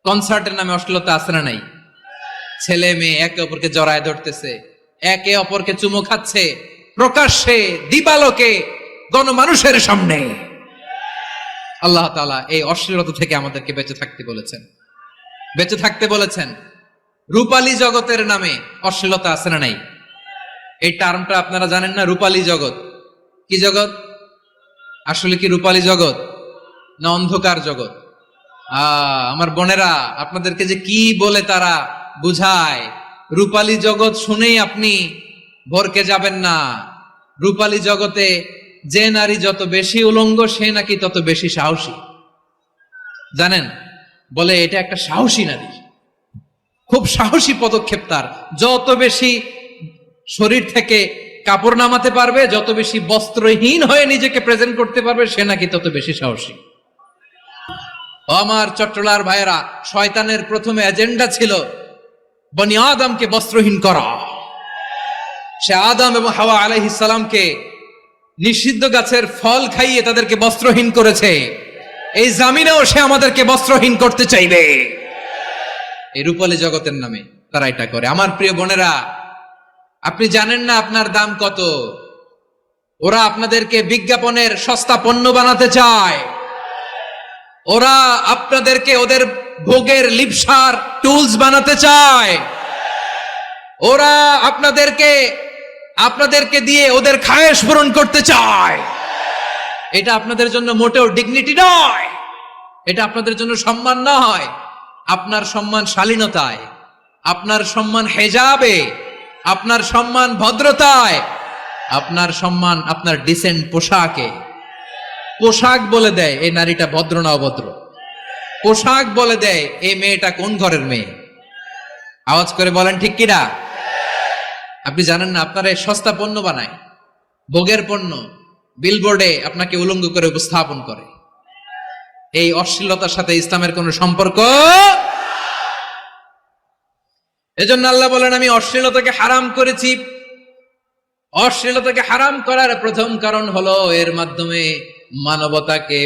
কনসার্টের নামে অশ্লীলতা আছে না নাই? ছেলে মেয়ে একে অপরকে জড়ায় ধরতেছে, একে অপরকে চুমো খাচ্ছে প্রকাশ্যে, দিবালোকে, গণমানুষের সামনে। আল্লাহ তাআলা এই অশ্লীলতা থেকে আমাদেরকে বেঁচে থাকতে বলেছেন, বেঁচে থাকতে বলেছেন। রূপালী জগতের নামে অশ্লীলতা আছে না নাই? এই টার্মটা আপনারা জানেন না? রূপালী জগৎ কি জগৎ? আসলে কি রূপালী জগৎ না অন্ধকার জগৎ? আমার বোনেরা, আপনাদেরকে যে কি বলে তারা বুঝায়, রূপালী জগৎ শুনেই আপনি ভরকে যাবেন না। রূপালী জগতে যে নারী যত বেশি উলঙ্গ সে নাকি তত বেশি সাহসী। জানেন, বলে এটা একটা সাহসী নারী, খুব সাহসী পদক্ষেপ তার। যত বেশি শরীর থেকে কাপড় নামাতে পারবে, যত বেশি বস্ত্রহীন হয়ে নিজেকে প্রেজেন্ট করতে পারবে, সে নাকি তত বেশি সাহসী। আমার চট্টলার ভাইয়েরা, শয়তানের প্রথম এজেন্ডা ছিল বনি আদমকে বস্ত্রহীন করা। সে আদম এবং হাওয়া আলাইহিস সালামকে নিষিদ্ধ গাছের ফল খাইয়ে তাদেরকে বস্ত্রহীন করেছে। এই জামিনেও সে আমাদেরকে বস্ত্রহীন করতে চাইবে। এই রূপালী জগতের নামে তারা এটা করে। আমার প্রিয় বোনেরা, আপনি জানেন না আপনার দাম কত। ওরা আপনাদেরকে বিজ্ঞাপনের সস্তা পণ্য বানাতে চায়। ওরা আপনাদেরকে ওদের ভোগের লিপসার টুলস বানাতে চায়। ওরা আপনাদেরকে দিয়ে ওদের খায়েশ পূরণ করতে চায়। এটা আপনাদের জন্য মোটেও ডিগনিটি নয়, এটা আপনাদের জন্য সম্মান নয়। আপনার সম্মান শালীনতায়, আপনার সম্মান হেজাবে, আপনার সম্মান ভদ্রতায়, আপনার সম্মান আপনার ডিসেন্ট পোশাকে। পোশাক বলে দেয় এই নারীটা ভদ্র না অভদ্র। পোশাক বলে দেয় এই মেয়েটা কোন ঘরের মেয়ে। আওয়াজ করে বলেন ঠিক কিনা? আপনি জানেন না, আপনারা সস্তা পণ্য বানায়, ভোগের পণ্য, বিলবোর্ডে আপনাকে উলঙ্গ করে উপস্থাপন করে। এই অশ্লীলতার সাথে ইসলামের কোনো সম্পর্ক। এজন্য আল্লাহ বলেন, আমি অশ্লীলতাকে হারাম করেছি। অশ্লীলতাকে হারাম করার প্রথম কারণ হলো এর মাধ্যমে মানবতাকে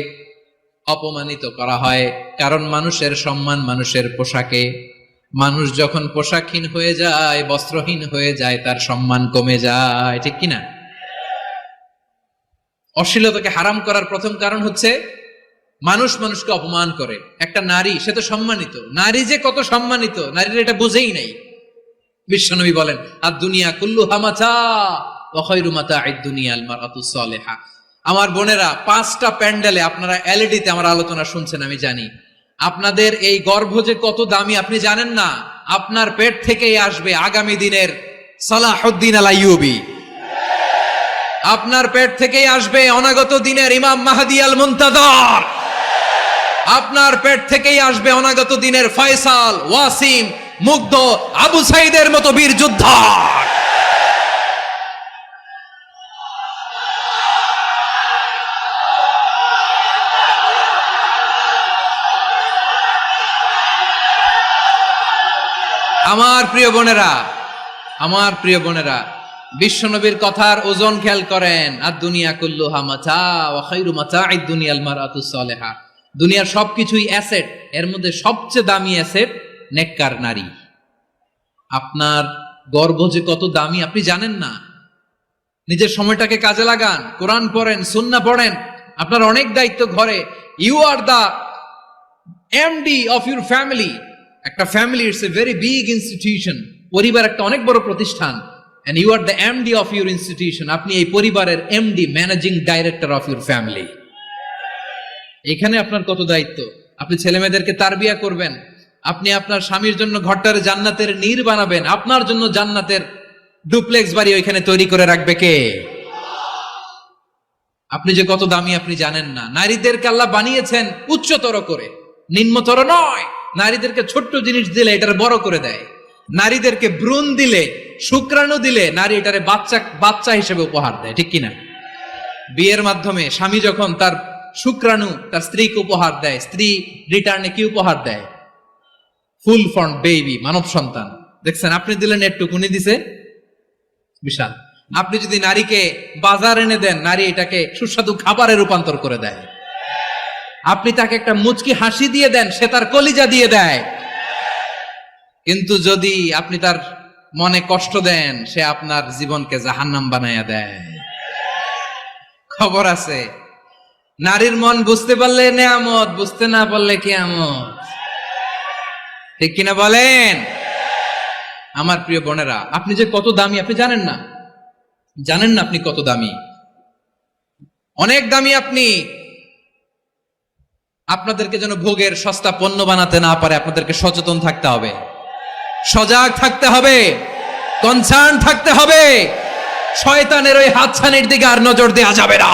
অপমানিত করা হয়। কারণ মানুষের সম্মান মানুষের পোশাকে। মানুষ যখন পোশাকহীন হয়ে যায়, বস্ত্রহীন হয়ে যায়, তার সম্মান কমে যায়। ঠিক কিনা? অশ্লীলতাকে হারাম করার প্রথম কারণ হচ্ছে মানুষ মানুষকে অপমান করে। একটা নারী, সে তো সম্মানিত। নারী যে কত সম্মানিত, নারীর এটা বুঝেই নাই। বিশ্বনবী বলেন, আর দুনিয়া কুল্লুহা মাতা ওয়া খায়রু মাতা'আদ দুনিয়া আল মারআতুস সালিহা। আমার বোনেরা, 5টা প্যান্ডেলে আপনারা এলইডিতে আমার আলোচনা শুনছেন, আমি জানি। আপনাদের এই গর্ভ যে কত দামি আপনি জানেন না। আপনার পেট থেকেই আসবে আগামী দিনের সালাহুদ্দিন আল আইয়ুবী। আপনার পেট থেকেই আসবে অনাগত দিনের ইমাম মাহদী আল মুনতাযর। আপনার পেট থেকেই আসবে অনাগত দিনের ফয়সাল, ওয়াসিম, মুগ্ধ, আবু সাইদের মতো বীর যোদ্ধা। আমার প্রিয় বোনেরা, আমার প্রিয় বোনেরা, বিশ্বনবীর কথার ওজন খেয়াল করেন। আর দুনিয়া কুল্লুহা মাতা ওয়া খায়রু মাতা'আদ দুনিয়া আল মারআতুস সালিহা। দুনিয়ার সবকিছুই অ্যাসেট, এর মধ্যে সবচেয়ে দামি অ্যাসেট নেককার নারী। আপনার গর্ভ যে কত দামি আপনি জানেন না। নিজের সময়টাকে কাজে লাগান, কোরআন পড়েন, সুন্নাহ পড়েন। আপনার অনেক দায়িত্ব ঘরে। You are the MD of your family. একটা family it's a very big institution. পরিবার একটা অনেক বড় প্রতিষ্ঠান। and you are the MD of your institution. আপনি এই পরিবারের MD, managing director of your family. এখানে আপনার কত দায়িত্ব। আপনি ছেলে মেয়েদেরকে তারবিয়া করবেন। আপনি আপনার স্বামীর জন্য ঘরটার জান্নাতের নীর বানাবেন। আপনার জন্য জান্নাতের ডুপ্লেক্স বাড়ি ওইখানে তৈরি করে রাখবে কে? আপনি যে কত দামি আপনি জানেন না। নারীদেরকে আল্লাহ বানিয়েছেন উচ্চতর করে, নিম্নতর নয়। নারীদেরকে ছোট্ট জিনিস দিলে এটার বড় করে দেয়। নারীদেরকে ভ্রূণ দিলে, শুক্রাণু দিলে নারী এটারে বাচ্চা হিসেবে উপহার দেয়। ঠিক কিনা? বিয়ের মাধ্যমে স্বামী যখন তার শুক্রাণু তার স্ত্রীকে উপহার দেয়, স্ত্রী রিটার্নে কি উপহার দেয়? ফুল ফর্ম বেবি, মানব সন্তান। দেখছেন, আপনি দিলেন একটু, উনি দিছে বিশাল। আপনি যদি নারীকে বাজার এনে দেন, নারী এটাকে সুস্বাদু খাবারে রূপান্তর করে দেয়। আপনি তাকে একটা মুচকি হাসি দিয়ে দেন, সে তার কলিজা দিয়ে দেয়। কিন্তু যদি আপনি তার মনে কষ্ট দেন, সে আপনার জীবনকে জাহান্নাম বানায়া দেয়। খবর আছে, নারীর মন বুঝতে পারলে নেয়ামত, বুঝতে না পারলে কিয়ামত। ঠিক কিনা বলেন? আমার প্রিয় বোনেরা, আপনি যে কত দামি আপনি জানেন না, জানেন না আপনি কত দামি, অনেক দামি আপনি। আপনাদেরকে যেন ভোগের সস্তা পণ্য বানাতে না পারে, আপনাদেরকে সচেতন থাকতে হবে, সজাগ থাকতে হবে, কনসার্ন থাকতে হবে। শয়তানের ওই হাতছানির দিকে আর নজর দেওয়া যাবে না।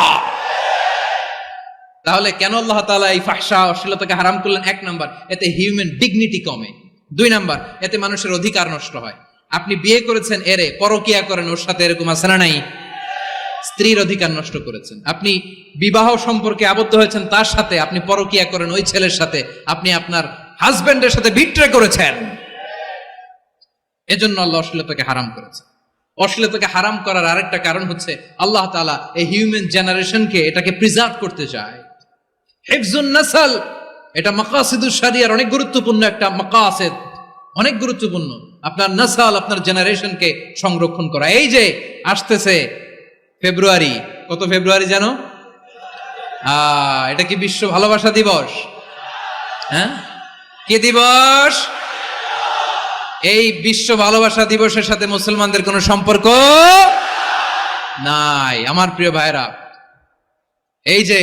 তাহলে কেন আল্লাহ তাআলা এই ফাহশা অশ্লীলতাকে হারাম করলেন? এক নাম্বার, এতে হিউম্যান ডিগনিটি কমে। দুই নাম্বার, এতে মানুষের অধিকার নষ্ট হয়। আপনি বিয়ে করেছেন, এরে পরকিয়া করেন, ওর সাথে এরকম আছে না নাই? স্ত্রীর অধিকার নষ্ট করেছেন। আপনি বিবাহ সম্পর্কে আবদ্ধ হয়েছেন তার সাথে, আপনি পরকিয়া করেন ওই ছেলের সাথে, আপনি আপনার হাজবেন্ডের সাথে বিট্রে করেছেন। এজন্য আল্লাহ অশ্লীলতাকে হারাম করেছে। অশ্লীলতাকে হারাম করার আরেকটা কারণ হচ্ছে আল্লাহ তাআলা এই হিউম্যান জেনারেশনকে এটাকে প্রিজার্ভ করতে চায়। হিফজুন নাসল, এটা মাকাসিদুশ শরিয়ার অনেক গুরুত্বপূর্ণ একটা মাকাসিদ, অনেক গুরুত্বপূর্ণ। আপনার নাসল, আপনার জেনারেশনকে সংরক্ষণ করা। এই যে আসতেছে ফেব্রুয়ারি, কত ফেব্রুয়ারি জানো? এটা কি বিশ্ব ভালোবাসা দিবস? হ্যাঁ, কি দিবস? এই বিশ্ব ভালোবাসা দিবসের সাথে মুসলমানদের কোনো সম্পর্ক নাই। আমার প্রিয় ভাইরা, এই যে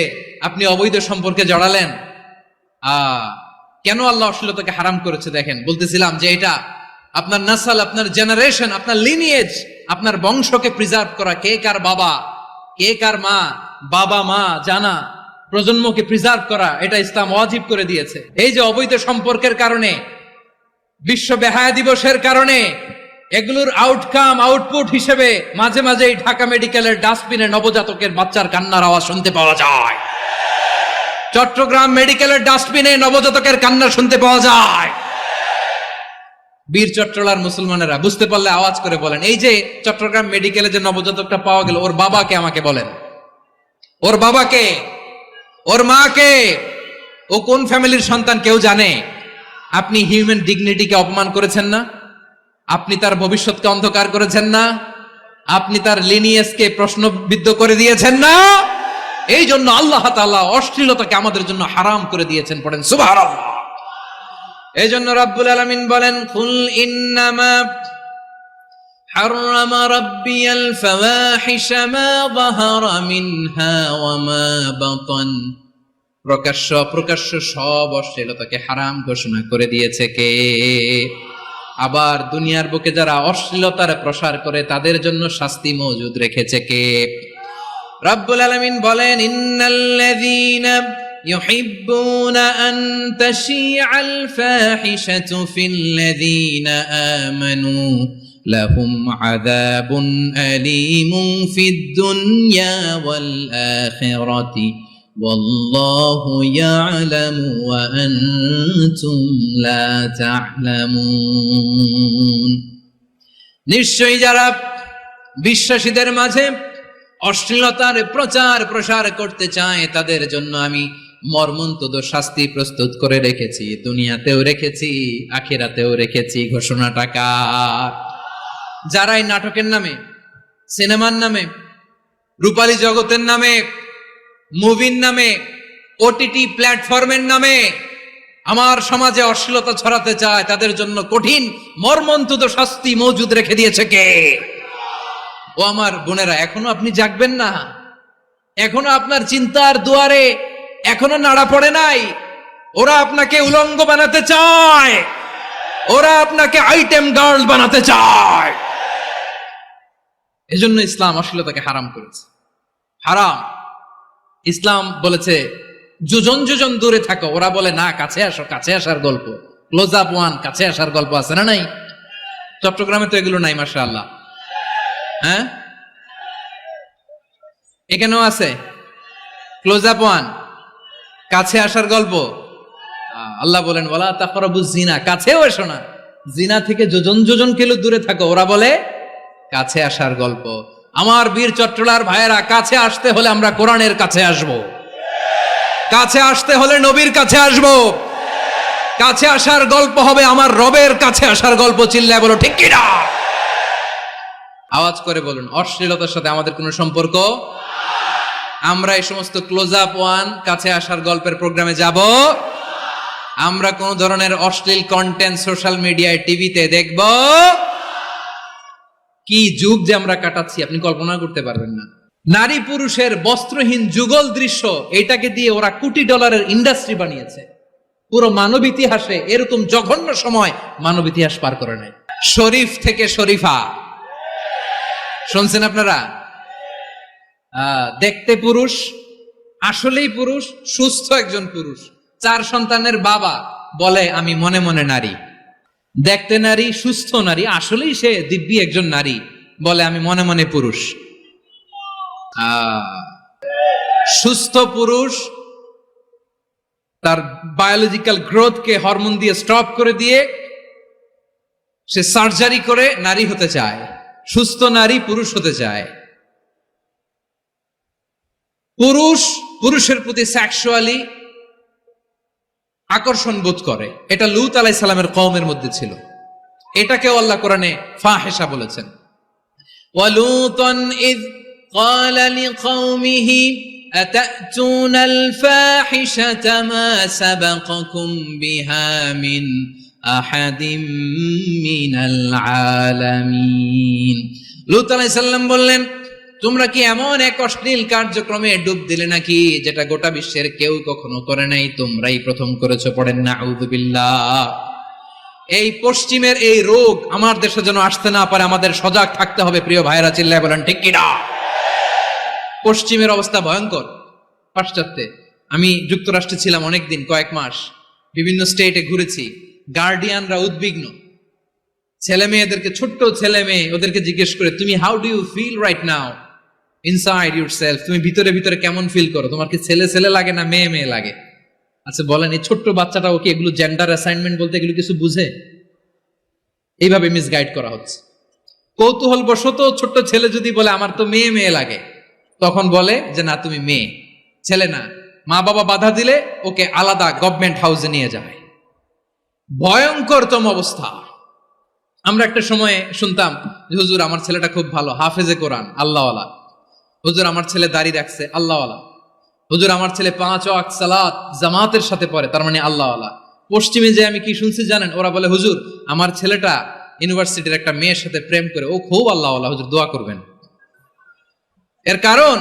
আপনি অবৈধ সম্পর্কে জড়ালেন, কেন আল্লাহ অশ্লীলতাকে হারাম করেছে দেখেন। বলতেছিলাম যে এটা আপনার নাসল, আপনার জেনারেশন, আপনার লিনিয়েজ, আপনার বংশকে প্রিজার্ভ করা। কে কার বাবা, কে কার মা, বাবা মা জানা, প্রজন্মকে প্রিজার্ভ করা, এটা ইসলাম ওয়াজিব করে দিয়েছে। এই যে অবৈধ সম্পর্কের কারণে, বিশ্ব বেহায়া দিবসের কারণে, এগুলোর আউটকাম, আউটপুট হিসেবে মাঝে মাঝে ঢাকা মেডিকেলের ডাস্টবিনে নবজাতকের বাচ্চার কান্নার আওয়াজ শুনতে পাওয়া যায়। চট্টগ্রাম মেডিকেলের ডাস্টবিনে নবজাতকের কান্না শুনতে পাওয়া যায়। বীর চট্টলার মুসলমানেরা বুঝতে পারলে আওয়াজ করে বলেন, এই যে চট্টগ্রাম মেডিকেলে যে নবজাতকটা পাওয়া গেল, ওর বাবাকে আমাকে বলেন, ওর বাবাকে, ওর মাকে, ও কোন ফ্যামিলির সন্তান কেউ জানে? আপনি হিউম্যান ডিগনিটিকে অপমান করেছেন না? আপনি তার ভবিষ্যৎকে অন্ধকার করেছেন না? আপনি তার লিনিয়েজকে প্রশ্নবিদ্ধ করে দিয়েছেন না? এই জন্য আল্লাহ তাআলা অশ্লীলতাকে আমাদের জন্য হারাম করে দিয়েছেন। পড়েন সুবহানাল্লাহ। এই জন্য রাব্বুল আলামিন বলেন, কুল ইন্নামা হাররামা রাব্বিয়াল ফাওয়াহিশা মা যাহারা মিনহা ওয়া মা বাতান। প্রকাশ্য অপ্রকাশ্য সব অশ্লীলতাকে হারাম ঘোষণা করে দিয়েছে কে? আবার দুনিয়ার বুকে যারা অশ্লীলতার প্রসার করে তাদের জন্য শাস্তি মজুদ রেখেছে কে? রাব্বুল আলামিন বলেন, ইন্নাল্লাযীনা ইউহিব্বুনা আন তাশিআল ফাহিশাতু ফিল্লাযীনা আমানু লাহুম আযাবুন আলীমুন ফিদ দুনিয়া ওয়াল আখিরাতি ওয়াল্লাহু ইয়ালামু ওয়া আনতুম লা তা'লামুন। নিশ্চয়ই যারা বিশ্বাসীদের মাঝে অশ্লীলতার প্রচার প্রসার করতে চায় তাদের জন্য আমি মর্মন্তুদ শাস্তি প্রস্তুত করে রেখেছি, দুনিয়াতেও রেখেছি, আখিরাতেও রেখেছি। ঘোষণাটা কার? যারাই নাটকের নামে, সিনেমার নামে, রূপালী জগতের নামে, মুভির নামে, ওটিটি প্ল্যাটফর্মের নামে আমার সমাজে অশ্লীলতা ছড়াতে চায় তাদের জন্য কঠিন মর্মন্তুদ শাস্তি মজুদ রেখে দিয়েছে কে? ও আমার বোনেরা, এখনো আপনি জাগবেন না? এখনো আপনার চিন্তার দুয়ারে এখনো নাড়া পড়ে নাই? ওরা আপনাকে উলঙ্গ বানাতে চায়, ওরা আপনাকে আইটেম গার্ল বানাতে চায়। এজন্য ইসলাম অশ্লীলতাকে হারাম করেছে। হারাম। ইসলাম বলেছে যোজন যোজন দূরে থাকো, ওরা বলে না কাছে আসো, কাছে আসার গল্প, ক্লোজ আপ ওয়ান, কাছে আসার গল্প আছে না নাই? চট্টগ্রামে তো এগুলো নাই মাশাআল্লাহ। হ্যাঁ, এখানেও আছে ক্লোজ আপ ওয়ান, কাছে আসার গল্প। আল্লাহ বলেন ওয়ালা তাকরাবুজ জিনা, কাছেও এসো না, জিনা থেকে যোজন যোজন কিলো দূরে থাকো, ওরা বলে কাছে আসার গল্প। আমার বীর চট্টলার ভাইয়েরা, কাছে আসতে হলে আমরা কোরআনের কাছে আসব। কাছে আসতে হলে নবীর কাছে আসবো। কাছে আসার গল্প হবে আমার রবের কাছে আসার গল্প। চিল্লায় বলো ঠিক কিনা? আওয়াজ করে বলুন, অশ্লীলতার সাথে আমাদের কোনো সম্পর্ক? আমরা এই সমস্ত ক্লোজ আপ ওয়ান কাছে আসার গল্পের প্রোগ্রামে যাব? আমরা কোন ধরনের অশ্লীল কন্টেন্ট সোশ্যাল মিডিয়ায় টিভিতে দেখব? কি যুগ যে আমরা কাটাচ্ছি আপনি কল্পনা করতে পারবেন না। নারী পুরুষের বস্ত্রহীন যুগল দৃশ্য, এটাকে দিয়ে ওরা কোটি ডলারের ইন্ডাস্ট্রি বানিয়েছে। পুরো মানব ইতিহাসে এরকম জঘন্য সময় মানব ইতিহাস পার করে নাই। শরীফ থেকে শরীফা শুনছেন আপনারা? দেখতে পুরুষ, আসলেই পুরুষ, সুস্থ একজন পুরুষ, 4 সন্তানের বাবা, বলে আমি মনে মনে নারী। দেখতে নারী, সুস্থ নারী, আসলেই সে দিব্যি একজন নারী, বলে আমি মনে মনে পুরুষ। সুস্থ পুরুষ তার বায়োলজিক্যাল গ্রোথকে হরমোন দিয়ে স্টপ করে দিয়ে সে সার্জারি করে নারী হতে চায়। সুস্থ নারী পুরুষ হতে চায়। পুরুষ পুরুষের প্রতি সেক্সুয়ালি আকর্ষণ বোধ করে। এটা লূত আলাইহিস সালামের কওমের মধ্যে ছিল। এটাকেও আল্লাহ কোরআনে ফাহিশা বলেছেন। ওয়ালুতান ইয ক্বালা লিকওমিহি আতাতুনাল ফাহিশাতা মা সাবাকাকুম বিহা মিন আহাদিম মিনাল আলামিন। লূত আলাইহিস সালাম বললেন, তোমরা কি এমন এক অশ্লীল কার্যক্রমে ডুব দিলে নাকি যেটা গোটা বিশ্বের কেউ কখনো করে নাই, তোমরাই প্রথম করেছো। পড়েন নাউযুবিল্লাহ। এই পশ্চিমের এই রোগ আমার দেশে যেন আসতে না পারে, আমাদের সজাগ থাকতে হবে। প্রিয় ভাইরা, চিল্লায় বলেন ঠিক কিনা? পশ্চিমের অবস্থা ভয়ঙ্কর। পাশ্চাত্যে আমি যুক্তরাষ্ট্রে ছিলাম অনেকদিন, কয়েক মাস, বিভিন্ন স্টেটে ঘুরেছি। গার্ডিয়ানরা উদ্বিগ্ন। ছেলে মেয়েদেরকে, ছোট্ট ছেলে মেয়ে, ওদেরকে জিজ্ঞেস করে, তুমি how do you feel right now inside yourself? তুমি ভিতরে ভিতরে কেমন ফিল করো? তোমার কি ছেলে ছেলে লাগে না মেয়ে মেয়ে লাগে? আচ্ছা বলেন, এই ছোট্ট বাচ্চাটা ওকে এগুলো জেন্ডার অ্যাসাইনমেন্ট বলতে এগুলো কিছু বুঝে? এইভাবে মিসগাইড করা হচ্ছে। কৌতূহল বশত ছোট্ট ছেলে যদি বলে আমার তো মেয়ে মেয়ে লাগে, তখন বলে যে না তুমি মেয়ে, ছেলে না। মা বাবা বাধা দিলে ওকে আলাদা গভর্নমেন্ট হাউসে নিয়ে যায়। ভয়ঙ্করতম অবস্থা। আমরা একটা সময়ে শুনতাম যে হুজুর আমার ছেলেটা খুব ভালো, হাফেজে কোরআন, আল্লাহওয়ালা। হুজুর আমার ছেলে দাড়ি রাখছে, আল্লাহওয়ালা। হুজুর আমার ছেলে 5 ওয়াক্ত সালাত জামাতের সাথে পড়ে, তার মানে আল্লাহওয়ালা। পশ্চিমে যে আমি কি শুনছি জানেন? ওরা বলে হুজুর আমার ছেলেটা ইউনিভার্সিটির একটা মেয়ের সাথে প্রেম করে, ও খুব আল্লাহওয়ালা, হুজুর দোয়া করবেন। এর কারণ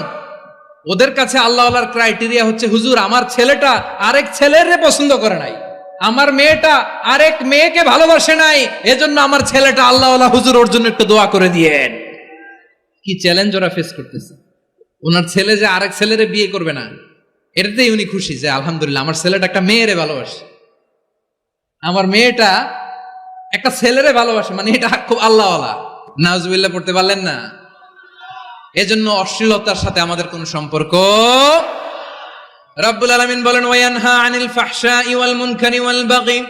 ওদের কাছে আল্লাহওয়ালার ক্রাইটেরিয়া হচ্ছে হুজুর আমার ছেলেটা আরেক ছেলের পছন্দ করে নাই, আমার মেয়েটা আরেক মেয়েকে ভালোবাসে নাই, এজন্য আমার ছেলেটা আল্লাহওয়ালা, হুজুর ওর জন্য একটু দোয়া করে দিয়েন। কি চ্যালেঞ্জ ওরা ফেস করতেছে। ওনার ছেলে যে আরেক ছেলেরে বিয়ে করবে না, এটাতেই উনি খুশি যে আলহামদুলিল্লাহ আমার ছেলেটা একটা মেয়েরে ভালোবাসে, আমার মেয়েটা একটা ছেলেরে ভালোবাসে, মানে এটা খুব আল্লাহওয়ালা। নাউজুবিল্লাহ পড়তে পারলেন না? এজন্য অশ্লীলতার সাথে আমাদের কোনো সম্পর্ক। রাব্বুল আলামিন বলেন ওয়ায়ানহা আনিল ফাহশাই ওয়াল মুনকারি ওয়াল বাগি।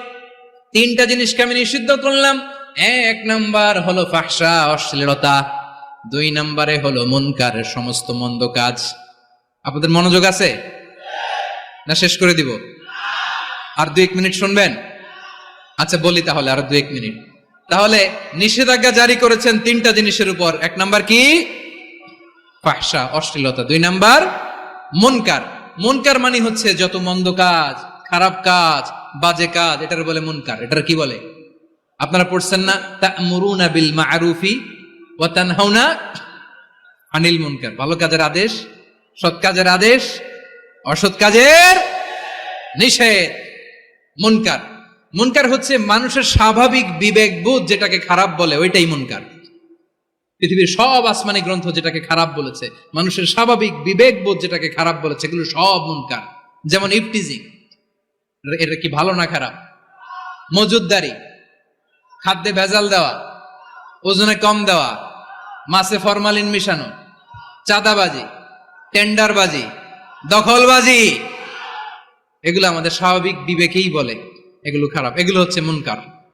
3টা জিনিসকে আমি নিষিদ্ধ করলাম। 1 নাম্বার হলো ফাহশা, অশ্লীলতা। 2 নম্বরে হলো মুনকারের সমস্ত মন্দ কাজ। আপনাদের মনোযোগ আছে না? শেষ করে দিব? আর 2-1 মিনিট শুনবেন? আচ্ছা বলি তাহলে, আর 2-1 মিনিট। তাহলে নিষেধাজ্ঞা জারি করেছেন 3টা জিনিসের উপর। 1 নাম্বার কি? ফাহশা, অশ্লীলতা। 2 নাম্বার মুনকার। মুনকার মানে হচ্ছে যত মন্দ কাজ, খারাপ কাজ, বাজে কাজ, এটার বলে মুনকার। এটার কি বলে? আপনারা পড়ছেন না তা'মুরুনা বিল মা'রুফি ওয়া তানহাউনা আনিল মুনকার। ভালো কাজের আদেশ, সৎ কাজের আদেশ, অসৎ কাজের নিষেধ। মুনকার, মুনকার হচ্ছে মানুষের স্বাভাবিক বিবেকবোধ যেটাকে খারাপ বলে, ওইটাই মুনকার। পৃথিবীর সব আসমানি গ্রন্থ যেটাকে খারাপ বলেছে, মানুষের স্বাভাবিক বিবেকবোধ যেটাকে খারাপ বলেছে, এগুলো সব মুনকার। যেমন ইফটিজিং, এটা কি ভালো না খারাপ? মজুদদারি, খাদ্যে ভেজাল দেওয়া, ওজনে কম দেওয়া, মাছে ফরমালিন মিশানো, চাঁদাবাজি, টেন্ডারবাজি, দখলবাজি, এগুলো আমাদের স্বাভাবিক বিবেকেই বলে এগুলো খারাপ, এগুলো হচ্ছে মুনকার।